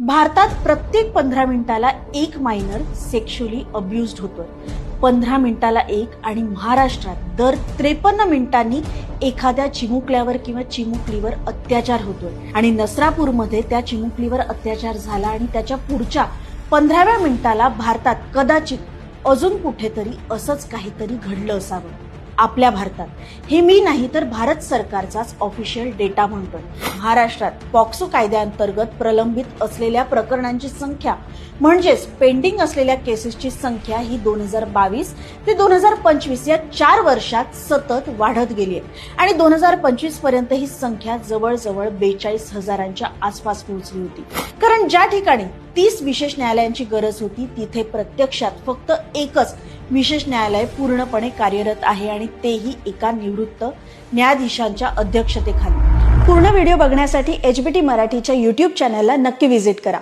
भारतात प्रत्येक 15 मिनिटाला एक मायनर सेक्शुअली अब्युज्ड होतोय. 15 मिनिटाला एक. आणि महाराष्ट्रात दर 53 मिनिटांनी एखाद्या चिमुकल्यावर किंवा चिमुकलीवर अत्याचार होतोय. आणि नसरापूरमध्ये त्या चिमुकलीवर अत्याचार झाला आणि त्याच्या पुढच्या 15व्या मिनिटाला भारतात कदाचित अजून कुठेतरी असंच काहीतरी घडलं असावं. आपल्या भारतात. हे मी नाही तर भारत सरकारचाच ऑफिशियल डेटा म्हणतोय. महाराष्ट्रात पॉक्सो कायद्याअंतर्गत प्रलंबित असलेल्या प्रकरणांची संख्या म्हणजेच पेंडिंग असलेल्या केसेसची संख्या ही 2022 ते 2025 या 4 वर्षात सतत वाढत गेली आहे. आणि 2025 पर्यंत ही संख्या जवळजवळ 42,000च्या आसपास पोहोचली होती. कारण ज्या ठिकाणी 30 विशेष न्यायालयांची गरज होती तिथे प्रत्यक्षात फक्त एकच विशेष न्यायालय पूर्णपणे कार्यरत आहे आणि तेही एका निवृत्त न्यायाधीशांच्या अध्यक्षतेखाली. पूर्ण व्हिडिओ बघण्यासाठी HBT मराठीच्या YouTube चॅनलला नक्की व्हिजिट करा.